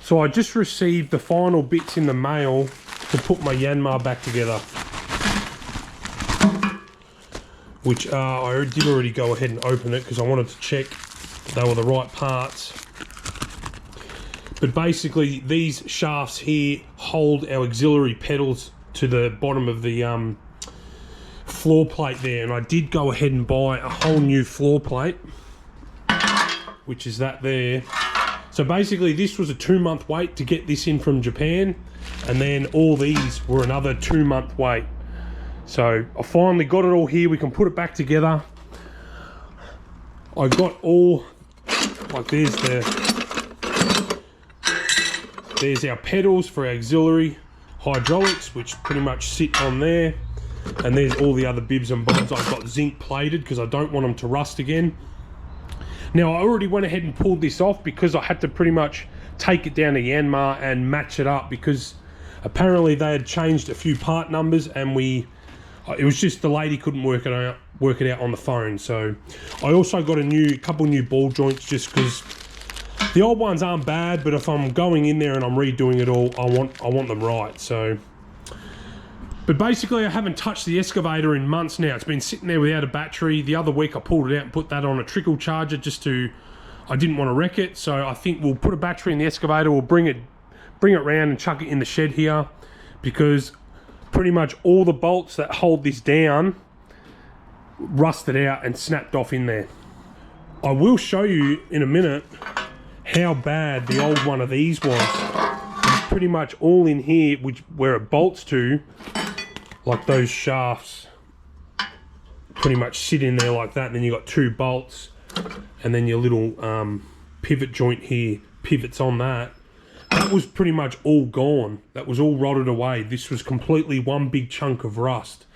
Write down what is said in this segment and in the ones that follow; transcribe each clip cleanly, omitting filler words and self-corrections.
So I just received the final bits in the mail to put my Yanmar back together, which I did already go ahead and open it because I wanted to check they were the right parts. But basically these shafts here hold our auxiliary pedals to the bottom of the floor plate there, and I did go ahead and buy a whole new floor plate, which is that there. So basically this was a 2-month wait to get this in from Japan, and then all these were another 2-month wait. So I finally got it all here. We can put it back together. I got all, like there's our pedals for our auxiliary hydraulics, which pretty much sit on there. And there's all the other bibs and bobs. I've got zinc plated because I don't want them to rust again. Now I already went ahead and pulled this off because I had to pretty much take it down to Yanmar and match it up, because apparently they had changed a few part numbers, and it was just the lady couldn't work it out on the phone. So I also got a couple new ball joints, just because the old ones aren't bad, but if I'm going in there and I'm redoing it all, I want them right. So, but basically I haven't touched the excavator in months now. It's been sitting there without a battery. The other week I pulled it out and put that on a trickle charger I didn't want to wreck it. So I think we'll put a battery in the excavator, we'll bring it around and chuck it in the shed here, because pretty much all the bolts that hold this down rusted out and snapped off in there. I will show you in a minute how bad the old one of these was. It's pretty much all in here, where it bolts to, like those shafts pretty much sit in there like that, and then you got 2 bolts, and then your little pivot joint here pivots on that. That was pretty much all gone. That was all rotted away. This was completely one big chunk of rust.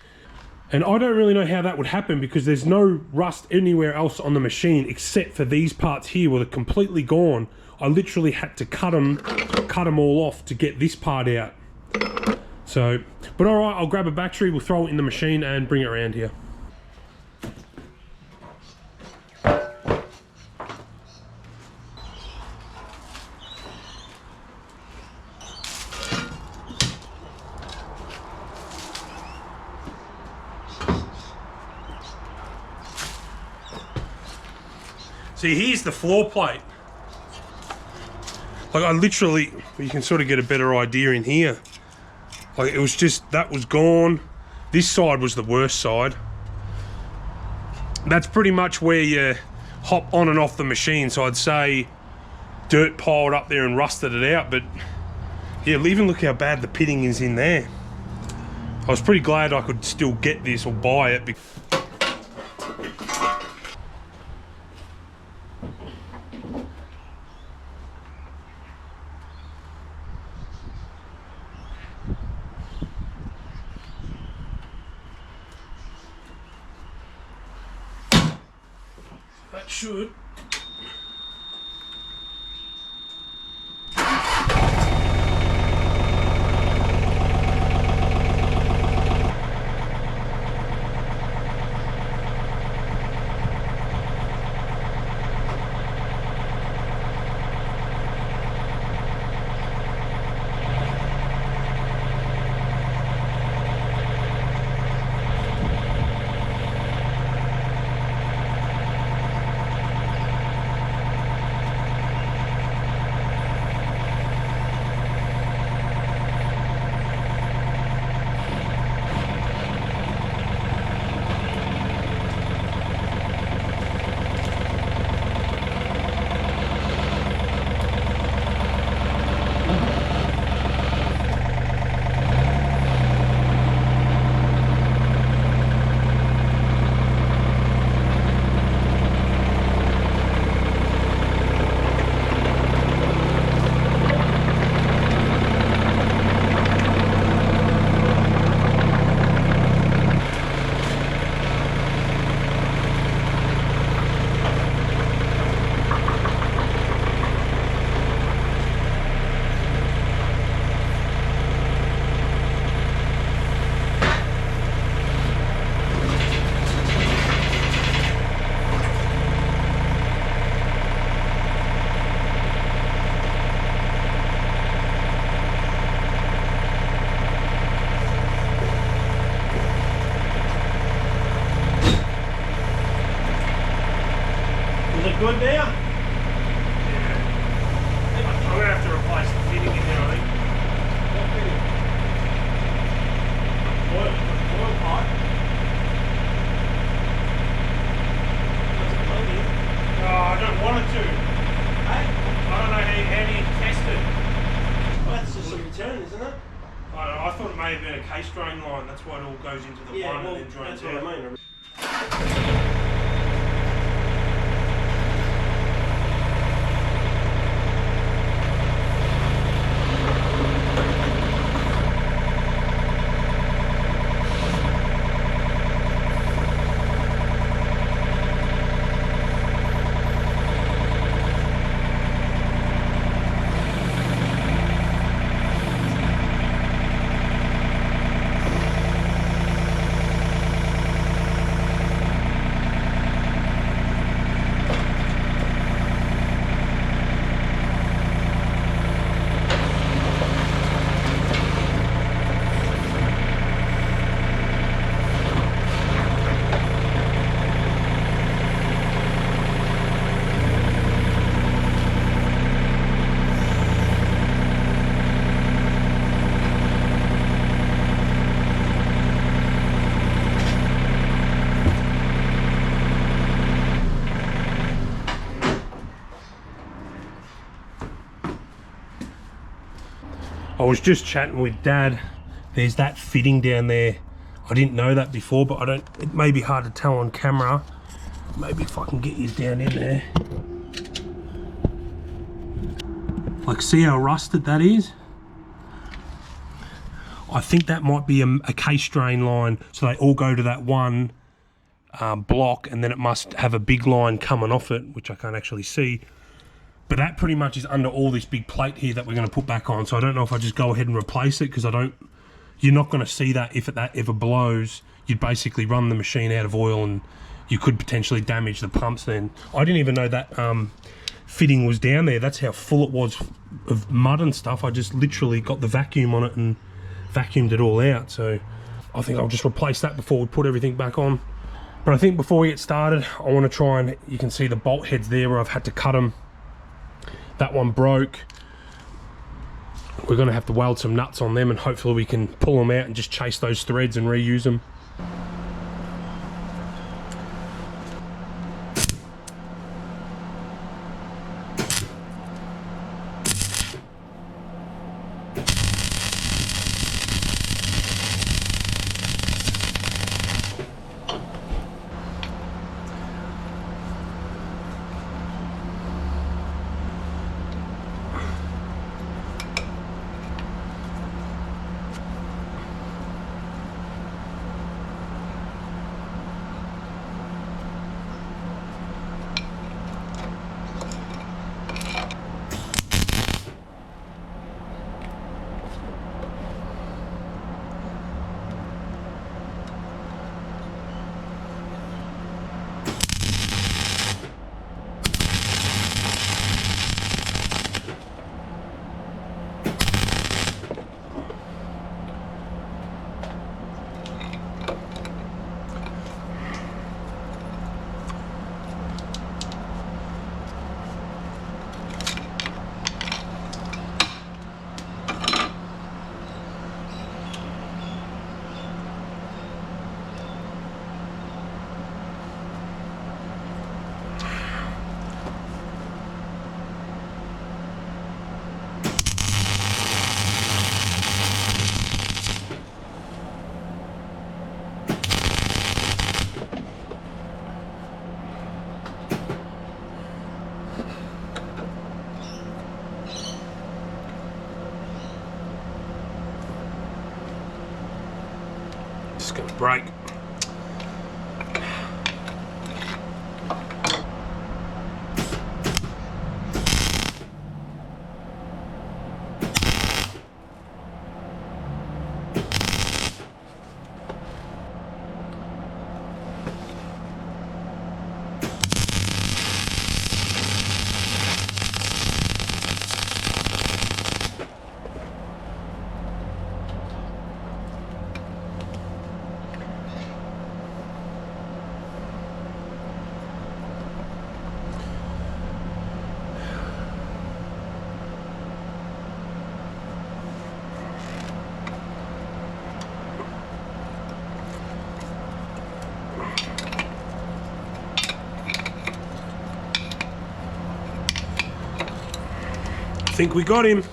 And I don't really know how that would happen, because there's no rust anywhere else on the machine except for these parts here where they're completely gone. I literally had to cut them all off to get this part out. So, but all right, I'll grab a battery, we'll throw it in the machine and bring it around here. See, here's the floor plate. Like, I literally, you can sort of get a better idea in here. Like, it was just, that was gone. This side was the worst side. That's pretty much where you hop on and off the machine. So I'd say dirt piled up there and rusted it out. But yeah, even look how bad the pitting is in there. I was pretty glad I could still get this or buy it. That should. may have been a case drain line. That's why it all goes into the one and then drains that's out. what I mean. I was just chatting with Dad. There's that fitting down there. I didn't know that before, but it may be hard to tell on camera. Maybe if I can get you down in there. Like, see how rusted that is? I think that might be a case drain line, so they all go to that one block, and then it must have a big line coming off it, which I can't actually see. But that pretty much is under all this big plate here that we're going to put back on. So I don't know if I just go ahead and replace it, because you're not going to see that if that ever blows. You'd basically run the machine out of oil and you could potentially damage the pumps then. I didn't even know that fitting was down there. That's how full it was of mud and stuff. I just literally got the vacuum on it and vacuumed it all out. So I think I'll just replace that before we put everything back on. But I think before we get started, I want to try and, you can see the bolt heads there where I've had to cut them. That one broke. We're going to have to weld some nuts on them, and hopefully we can pull them out and just chase those threads and reuse them. Just gonna break. I think we got him.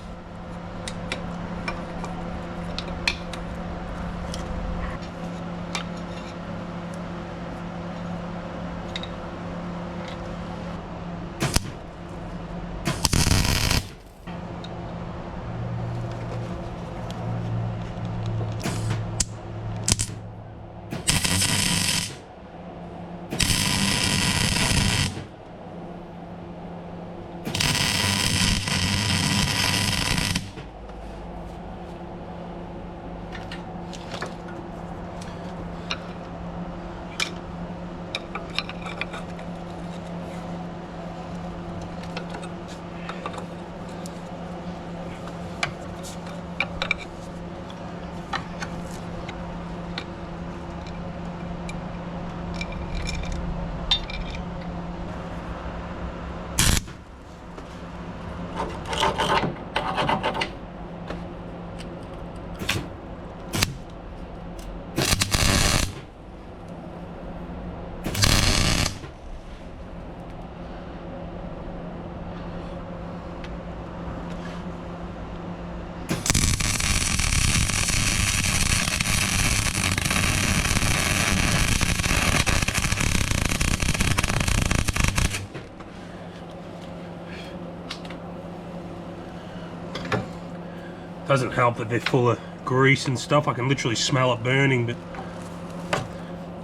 Doesn't help that they're full of grease and stuff. I can literally smell it burning, but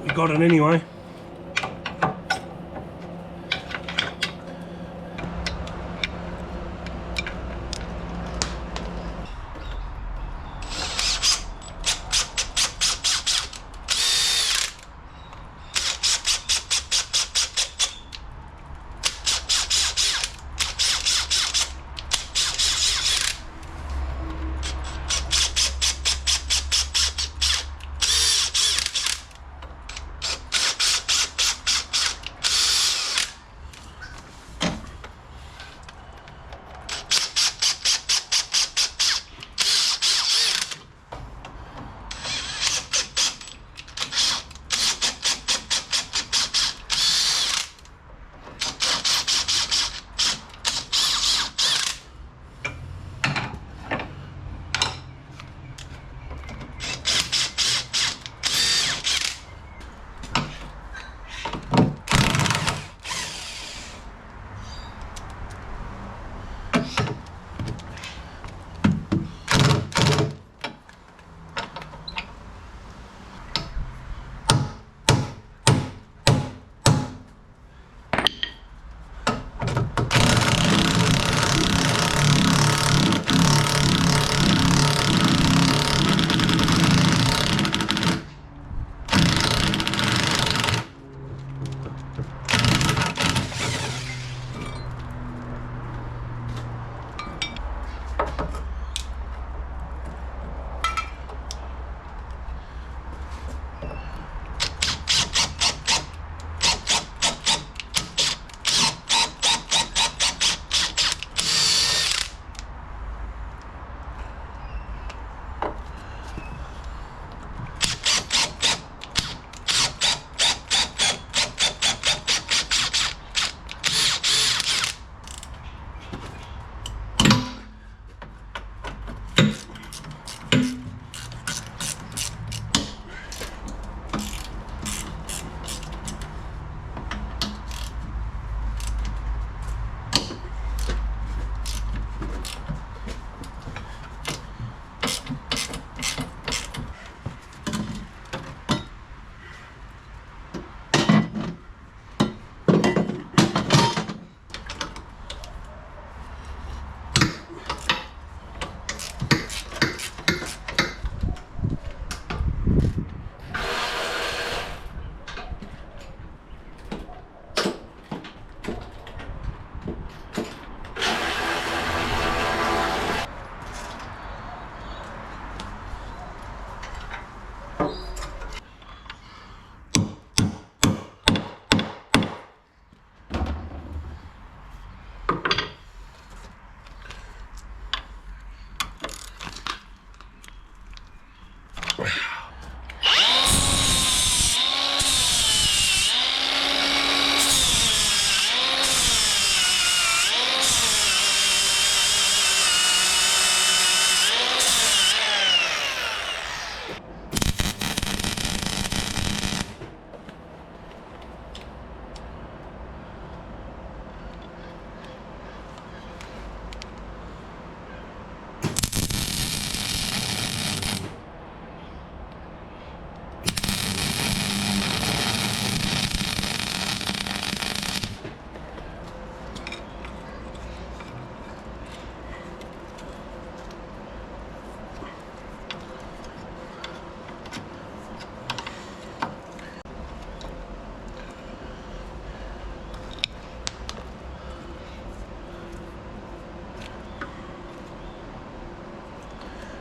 we got it anyway.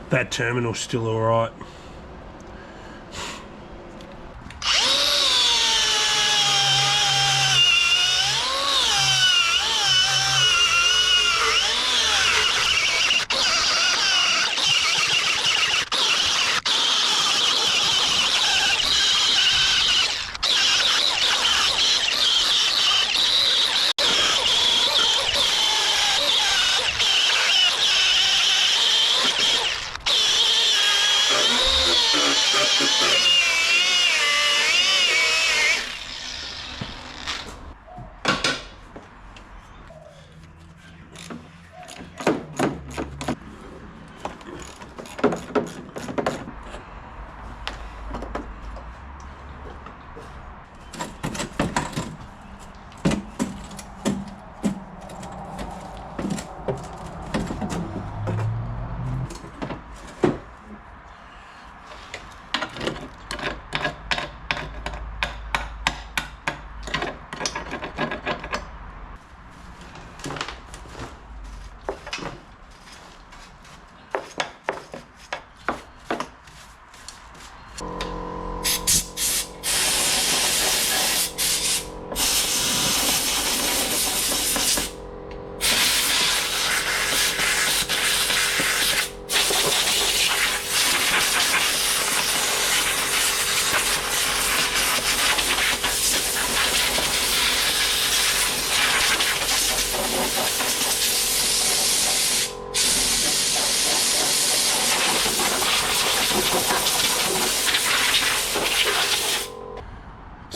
That terminal's still alright.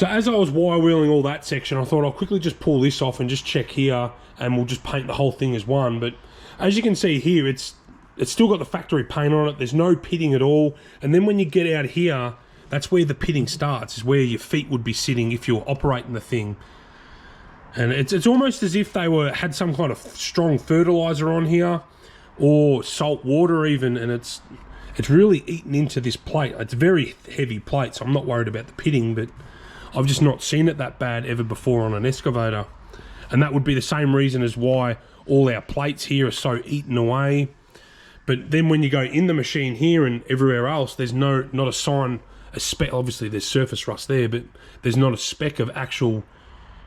So as I was wire wheeling all that section, I thought I'll quickly just pull this off and just check here, and we'll just paint the whole thing as one. But as you can see here, it's still got the factory paint on it. There's no pitting at all. And then when you get out here, that's where the pitting starts, is where your feet would be sitting if you were operating the thing. And it's almost as if they had some kind of strong fertilizer on here, or salt water even, and it's really eaten into this plate. It's a very heavy plate, so I'm not worried about the pitting, but I've just not seen it that bad ever before on an excavator. And that would be the same reason as why all our plates here are so eaten away. But then when you go in the machine here and everywhere else, there's not a sign, obviously there's surface rust there, but there's not a speck of actual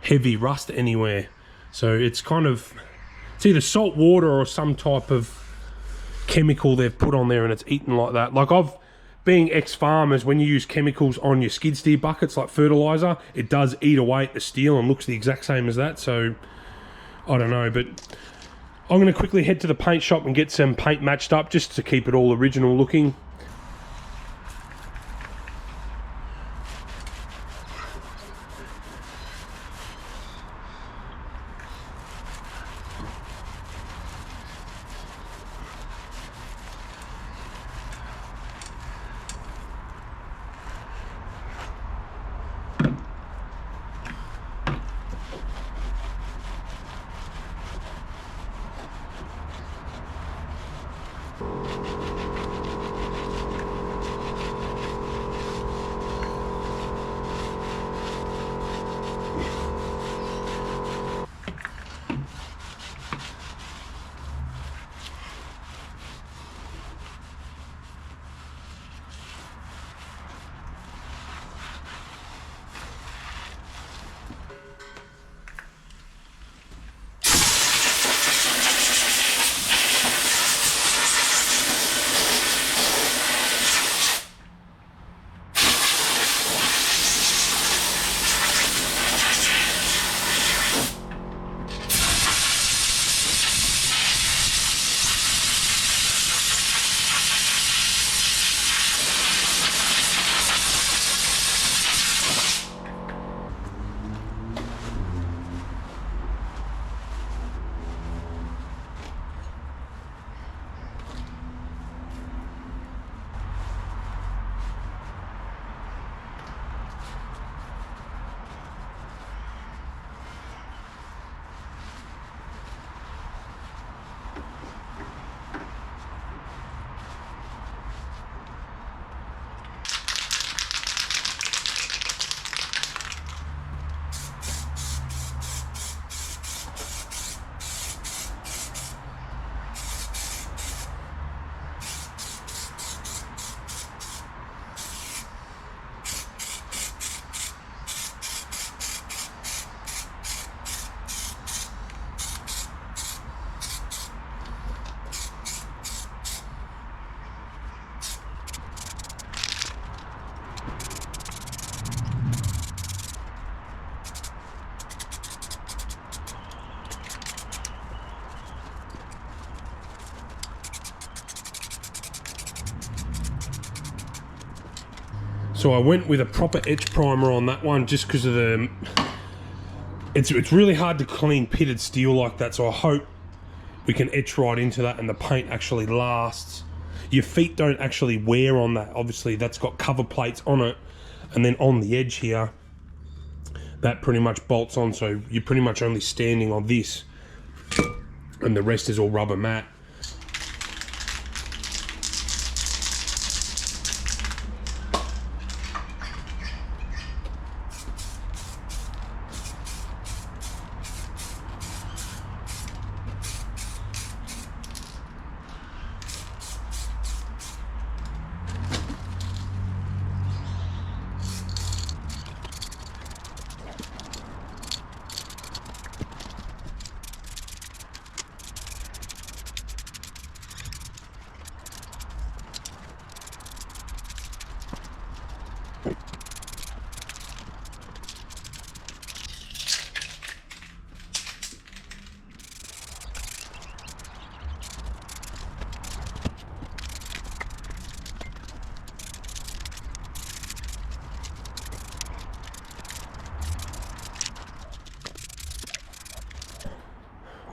heavy rust anywhere. So it's either salt water or some type of chemical they've put on there and it's eaten like that. Like being ex-farmers, when you use chemicals on your skid steer buckets like fertilizer, it does eat away at the steel and looks the exact same as that. So I don't know, but I'm going to quickly head to the paint shop and get some paint matched up just to keep it all original looking. So I went with a proper etch primer on that one just because of the... It's really hard to clean pitted steel like that, so I hope we can etch right into that and the paint actually lasts. Your feet don't actually wear on that. Obviously that's got cover plates on it, and then on the edge here, that pretty much bolts on, so you're pretty much only standing on this and the rest is all rubber mat.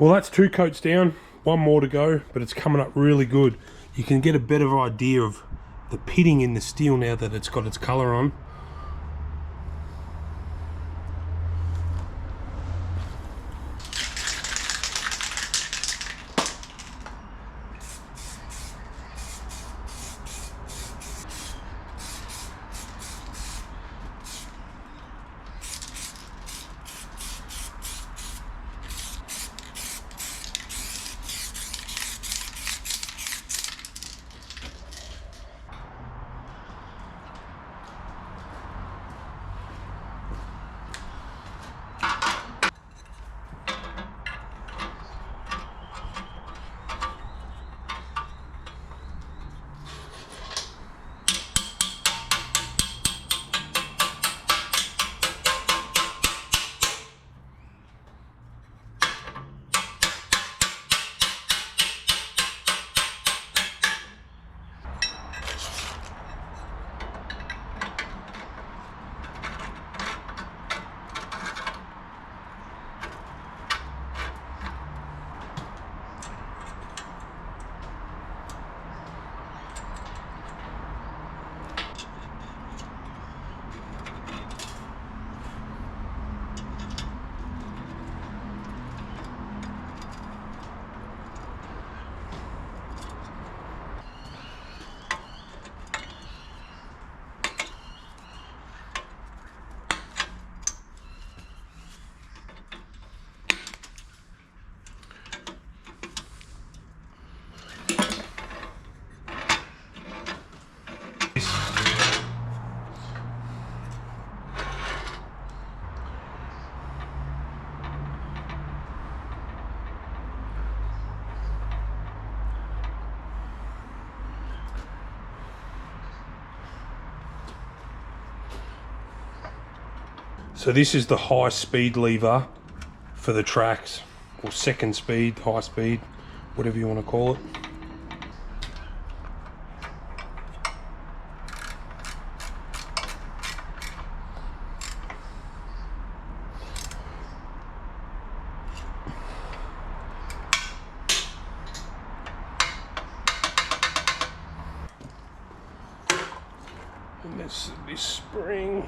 Well, that's 2 coats down, 1 more to go, but it's coming up really good. You can get a better idea of the pitting in the steel now that it's got its colour on. So this is the high speed lever for the tracks, or second speed, high speed, whatever you want to call it. And this spring.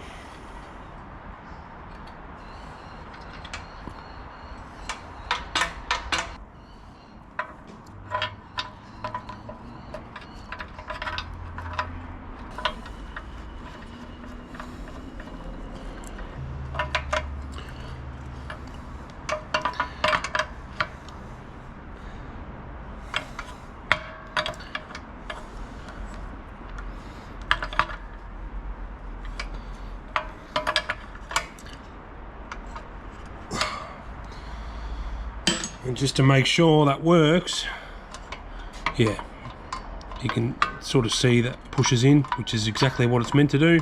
And just to make sure that works, yeah, you can sort of see that pushes in, which is exactly what it's meant to do.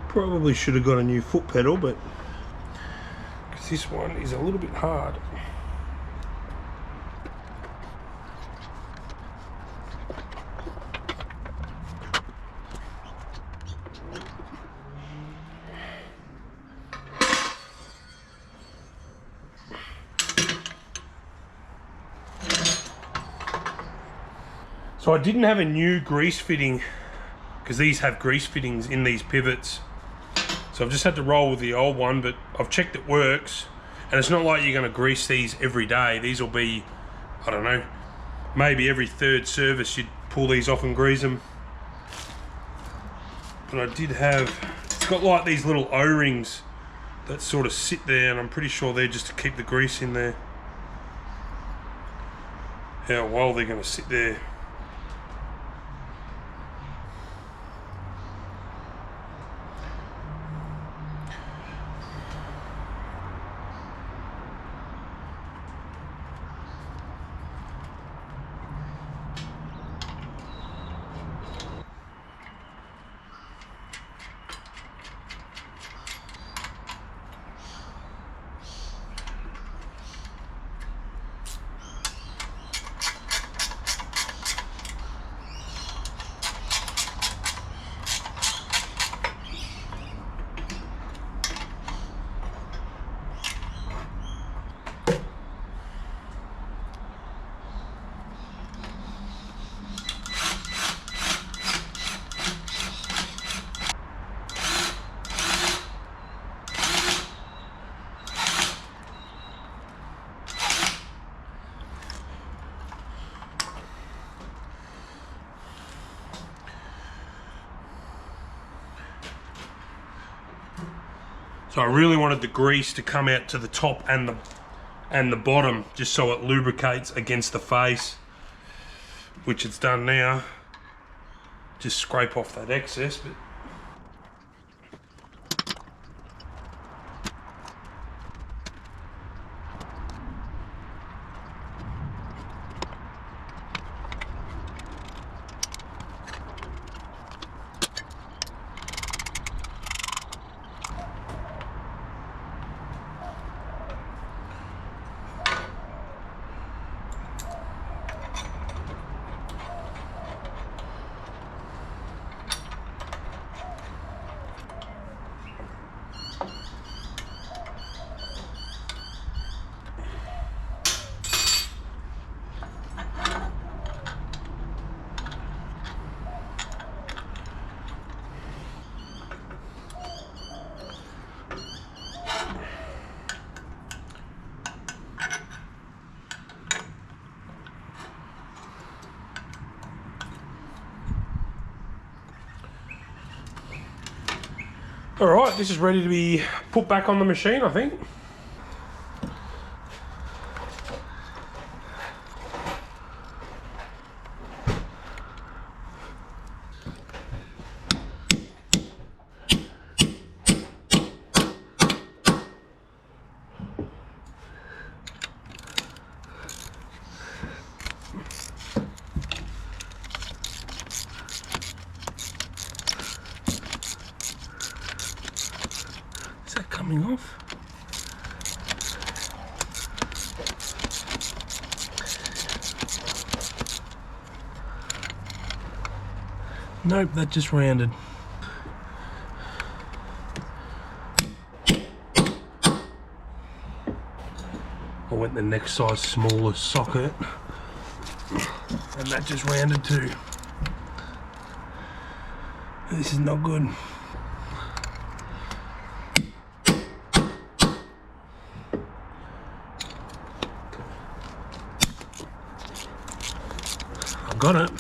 Probably should have got a new foot pedal, but because this one is a little bit hard. So I didn't have a new grease fitting, because these have grease fittings in these pivots. So I've just had to roll with the old one, but I've checked it works. And it's not like you're going to grease these every day. These will be, I don't know, maybe every third service you'd pull these off and grease them. But I did have, it's got like these little O-rings that sort of sit there, and I'm pretty sure they're just to keep the grease in there. How well they're going to sit there. So I really wanted the grease to come out to the top and the bottom, just so it lubricates against the face, which it's done now. Just scrape off that excess, but alright, this is ready to be put back on the machine, I think. Is that coming off? Nope, that just rounded. I went the next size smaller socket, and that just rounded too. This is not good. I've got it.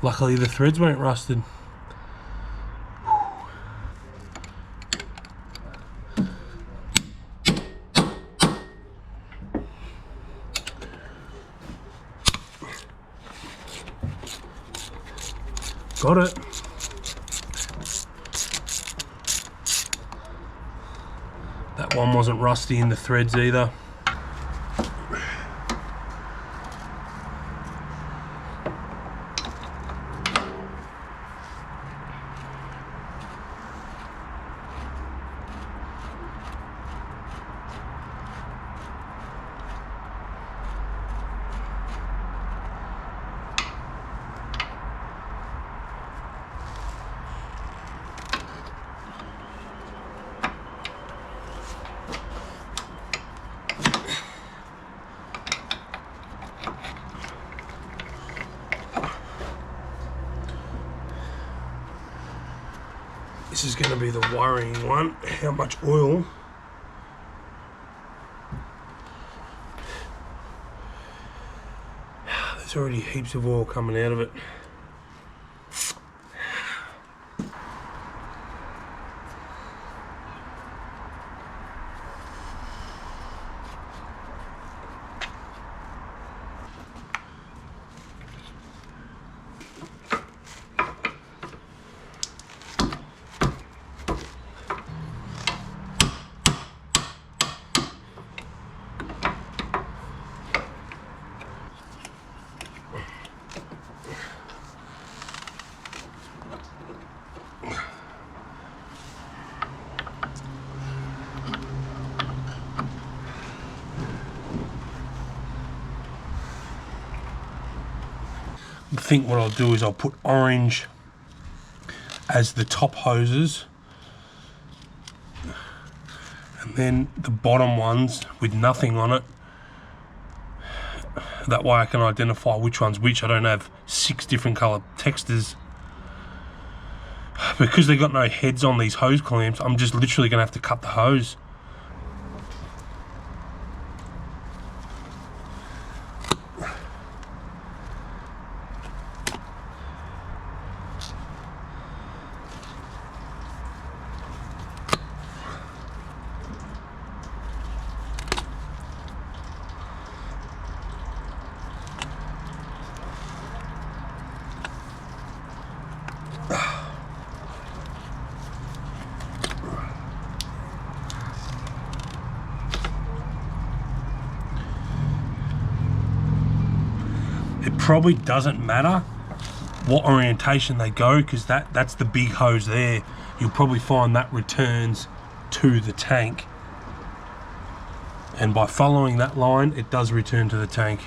Luckily the threads weren't rusted. Got it. That one wasn't rusty in the threads either. This is going to be the worrying one, how much oil. There's already heaps of oil coming out of it. I think what I'll do is I'll put orange as the top hoses, and then the bottom ones with nothing on it. That way I can identify which one's which. I don't have 6 different colour textures. Because they've got no heads on these hose clamps, I'm just literally going to have to cut the hose. probably doesn't matter what orientation they go, because that's the big hose there. You'll probably find that returns to the tank, and by following that line it does return to the tank.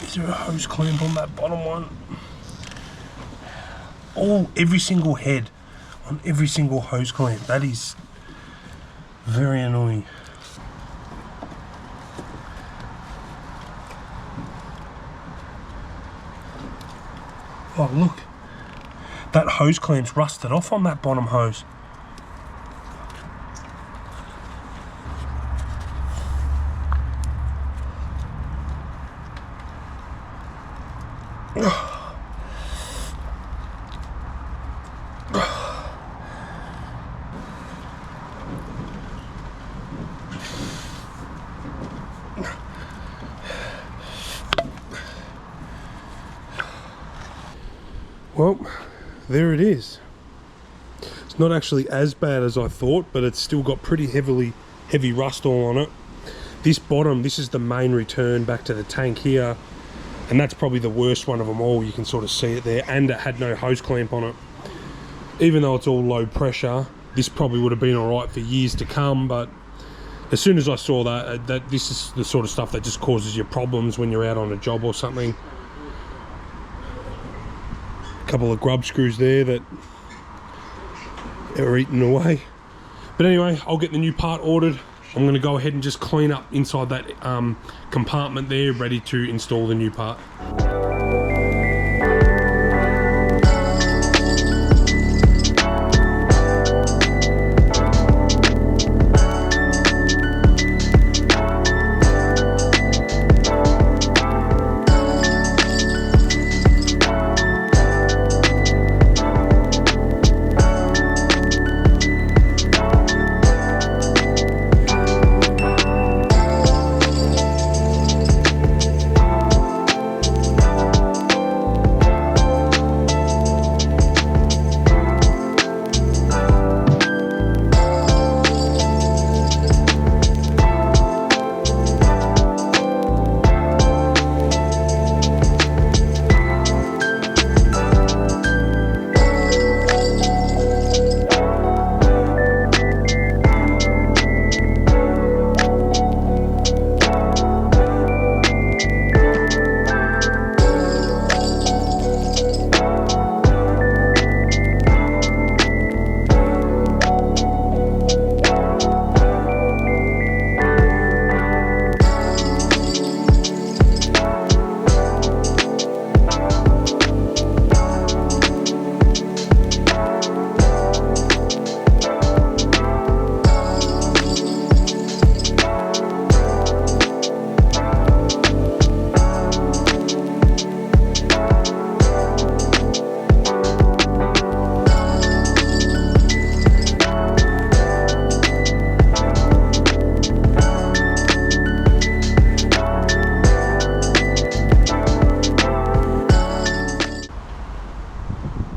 Is there a hose clamp on that bottom one? Every single head on every single hose clamp. That is very annoying. Oh look, that hose clamp's rusted off on that bottom hose. Well, there it is. It's not actually as bad as I thought, but it's still got pretty heavy rust all on it. This bottom, this is the main return back to the tank here, and that's probably the worst one of them all. You can sort of see it there, and it had no hose clamp on it. Even though it's all low pressure, this probably would have been all right for years to come, but as soon as I saw that this is the sort of stuff that just causes you problems when you're out on a job or something. Couple of grub screws there that are eaten away. But anyway, I'll get the new part ordered. I'm going to go ahead and just clean up inside that compartment there, ready to install the new part.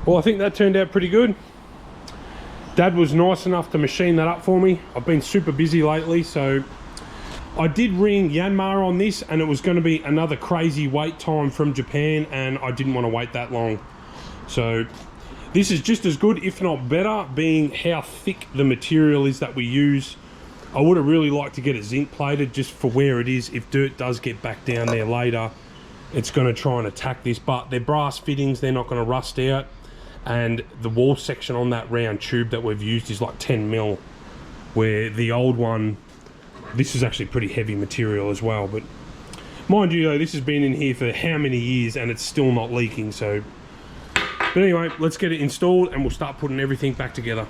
Well, I think that turned out pretty good. Dad was nice enough to machine that up for me. I've been super busy lately, so I did ring Yanmar on this, and it was going to be another crazy wait time from Japan, and I didn't want to wait that long. So this is just as good, if not better, being how thick the material is that we use. I would have really liked to get it zinc plated just for where it is. If dirt does get back down there later, it's going to try and attack this, but they're brass fittings, they're not going to rust out. And the wall section on that round tube that we've used is like 10 mil, where the old one, this is actually pretty heavy material as well. But mind you though, this has been in here for how many years and it's still not leaking. So, but anyway, let's get it installed and we'll start putting everything back together.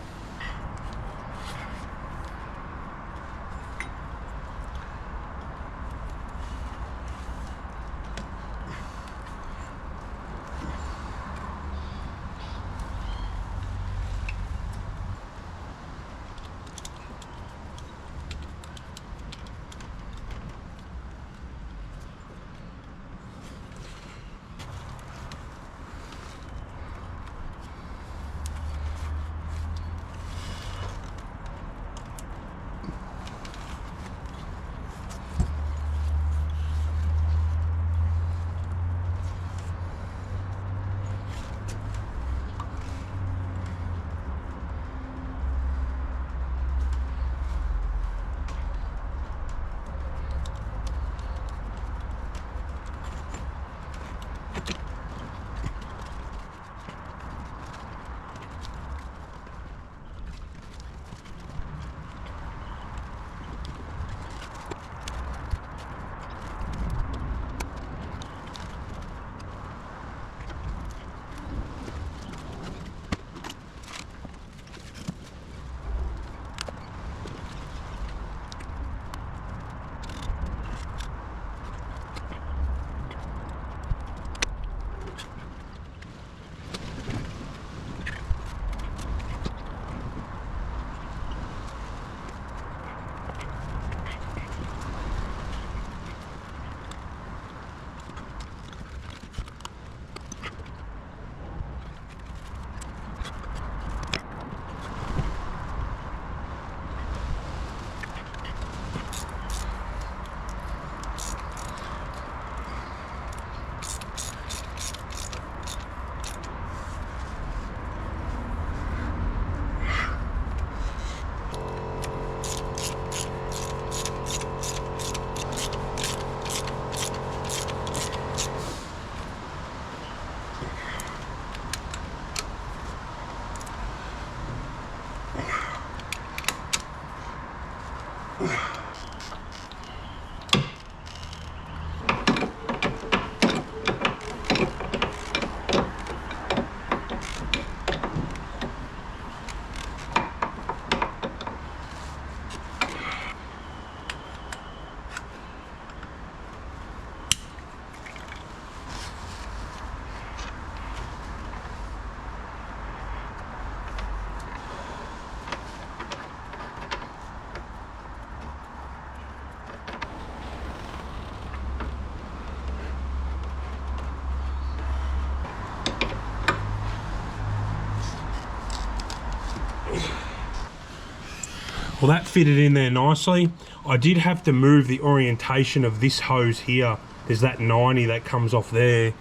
Well, that fitted in there nicely. I did have to move the orientation of this hose here. There's that 90 that comes off there.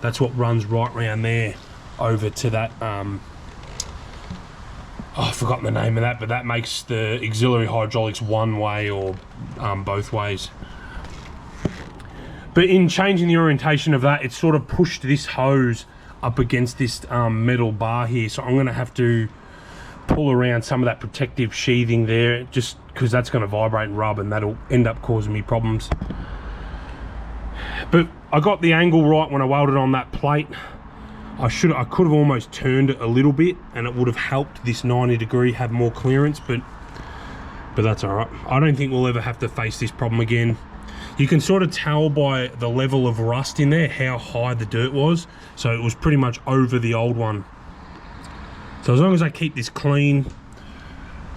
That's what runs right around there over to that, oh, I've forgotten the name of that, but that makes the auxiliary hydraulics one way or both ways. But in changing the orientation of that, it sort of pushed this hose up against this metal bar here. So I'm gonna have to pull around some of that protective sheathing there, just because that's going to vibrate and rub, and that'll end up causing me problems. But I got the angle right when I welded on that plate. I could have almost turned it a little bit, and it would have helped this 90° have more clearance, but that's all right. I don't think we'll ever have to face this problem again. You can sort of tell by the level of rust in there how high the dirt was, so it was pretty much over the old one. So as long as I keep this clean,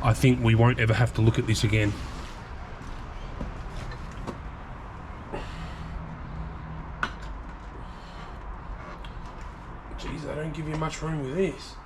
I think we won't ever have to look at this again. Jeez, they don't give you much room with this.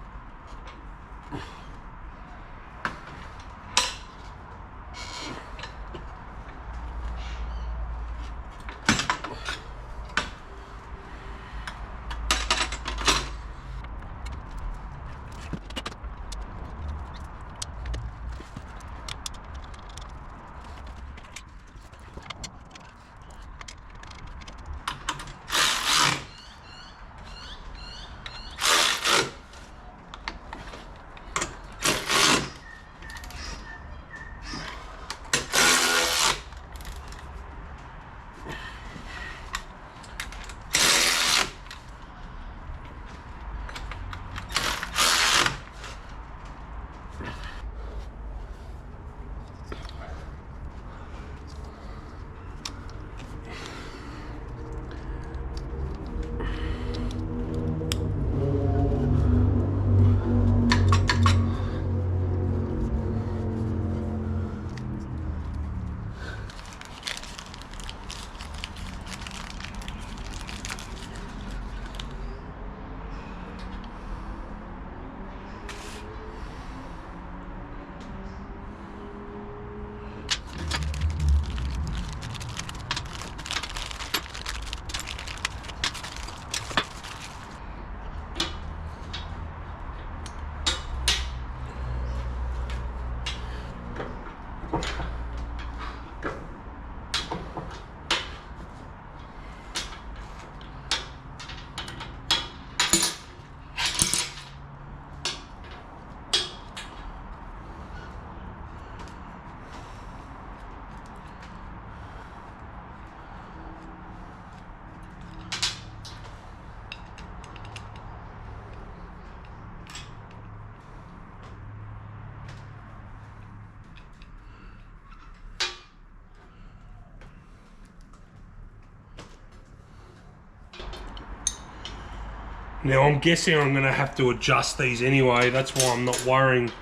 Now I'm guessing I'm going to have to adjust these anyway. That's why I'm not worrying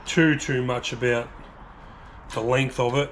too much about the length of it.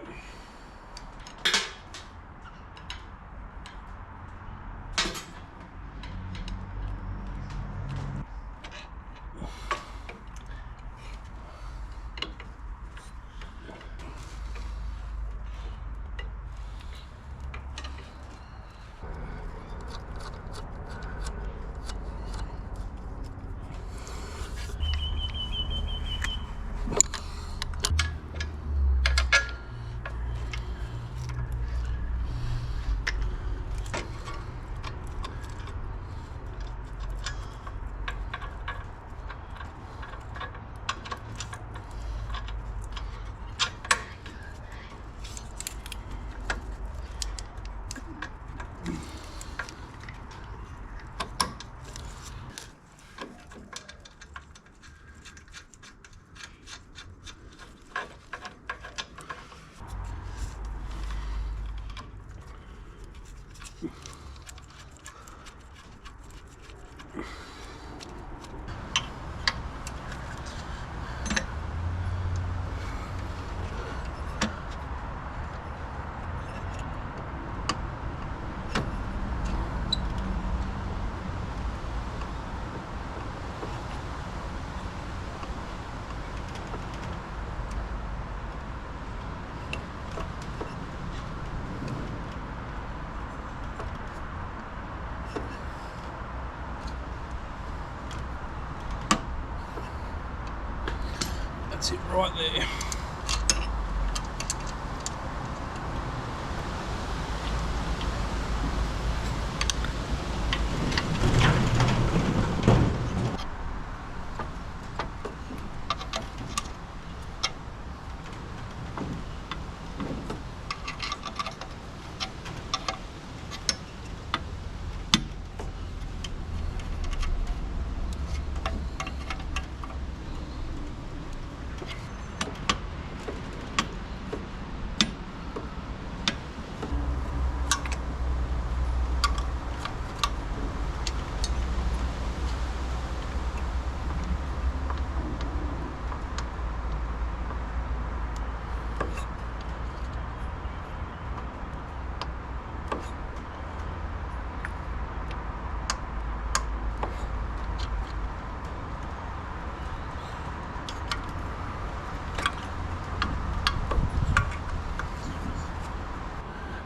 That's it right there.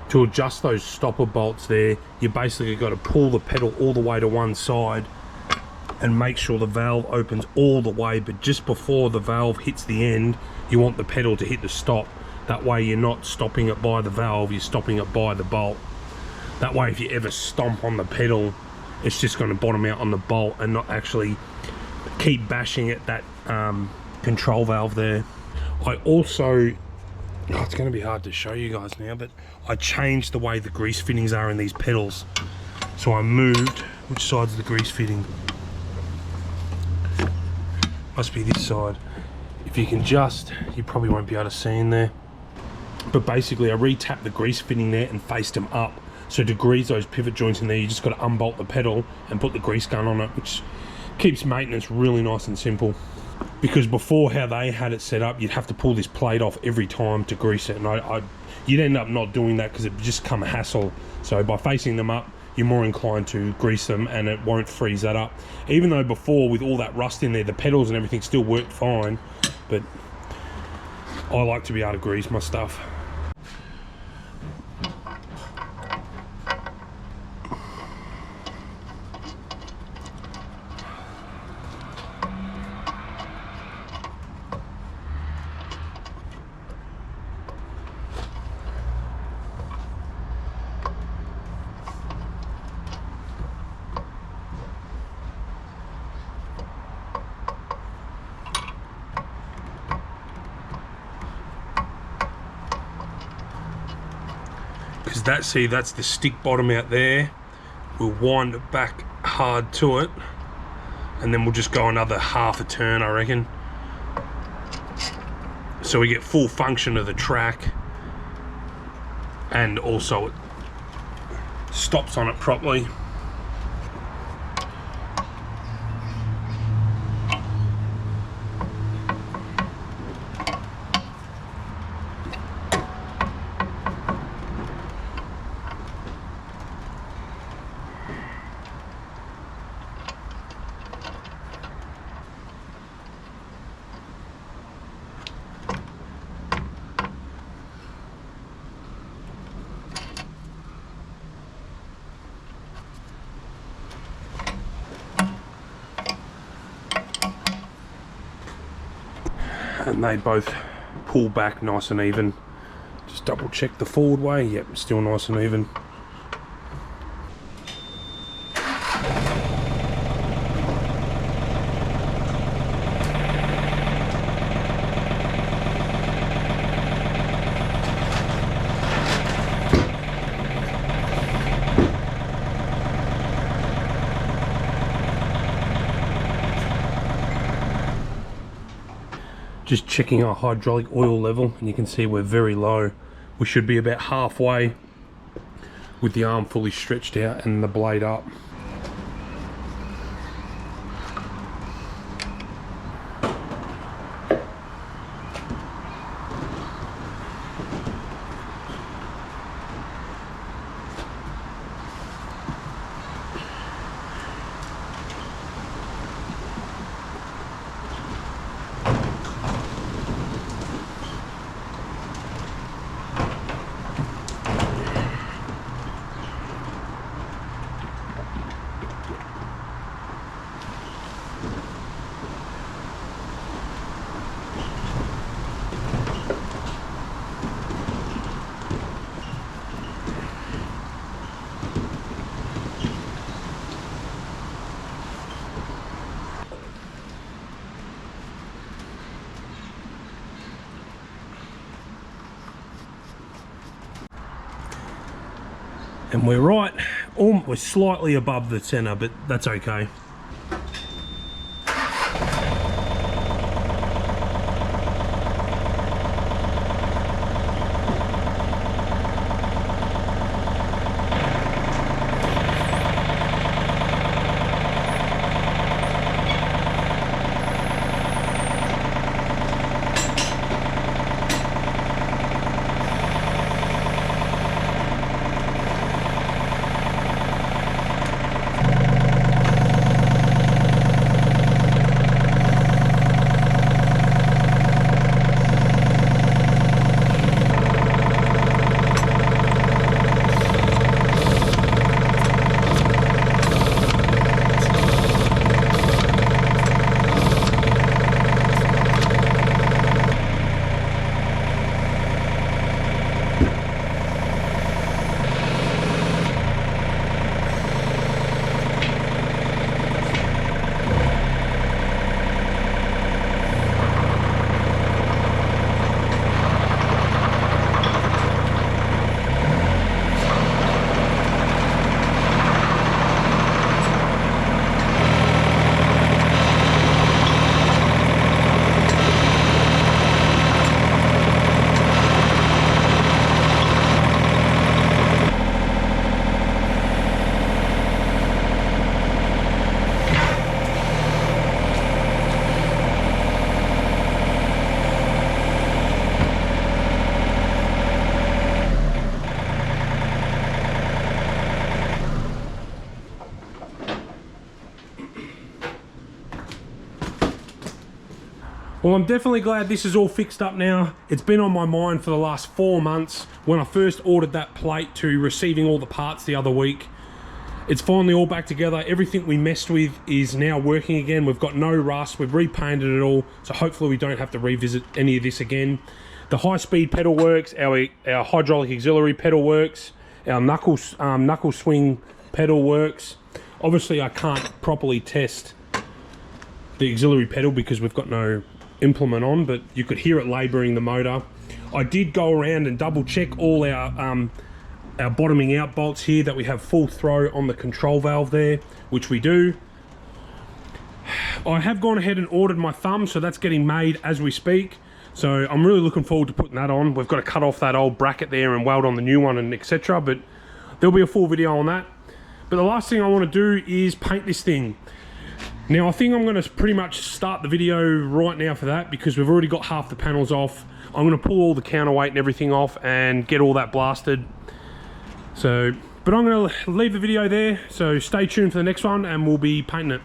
To adjust those stopper bolts there, you basically got to pull the pedal all the way to one side and make sure the valve opens all the way, but just before the valve hits the end, you want the pedal to hit the stop. That way you're not stopping it by the valve, you're stopping it by the bolt. That way if you ever stomp on the pedal, it's just going to bottom out on the bolt and not actually keep bashing at that control valve there. I also, it's going to be hard to show you guys now, but I changed the way the grease fittings are in these pedals. So I moved, which side's the grease fitting? Must be this side. If you can just, you probably won't be able to see in there. But basically I re-tapped the grease fitting there and faced them up. So to grease those pivot joints in there, you just got to unbolt the pedal and put the grease gun on it, which keeps maintenance really nice and simple. Because before, how they had it set up, you'd have to pull this plate off every time to grease it, and you'd end up not doing that because it just become a hassle. So by facing them up, you're more inclined to grease them and it won't freeze that up. Even though before, with all that rust in there, the pedals and everything still worked fine, but I like to be able to grease my stuff. Because that's the stick bottom out there. We'll wind it back hard to it, and then we'll just go another half a turn, I reckon, so we get full function of the track, and also it stops on it properly. And they both pull back nice and even. Just double check the forward way. Yep, still nice and even. Just checking our hydraulic oil level, and you can see we're very low. We should be about halfway with the arm fully stretched out and the blade up. And we're right, we're slightly above the center, but that's okay. Well, I'm definitely glad this is all fixed up now. It's been on my mind for the last 4 months. When I first ordered that plate to receiving all the parts the other week, it's finally all back together. Everything we messed with is now working again. We've got no rust. We've repainted it all, so hopefully we don't have to revisit any of this again. The high-speed pedal works. Our hydraulic auxiliary pedal works. Our knuckle swing pedal works. Obviously, I can't properly test the auxiliary pedal because we've got no implement on, but you could hear it labouring the motor. I did go around and double check all our bottoming out bolts here, that we have full throw on the control valve there, which we do. I have gone ahead and ordered my thumb, so that's getting made as we speak. So I'm really looking forward to putting that on. We've got to cut off that old bracket there and weld on the new one and etc. But there'll be a full video on that. But the last thing I want to do is paint this thing. Now I think I'm going to pretty much start the video right now for that, because we've already got half the panels off. I'm going to pull all the counterweight and everything off and get all that blasted. So, but I'm going to leave the video there, so stay tuned for the next one and we'll be painting it.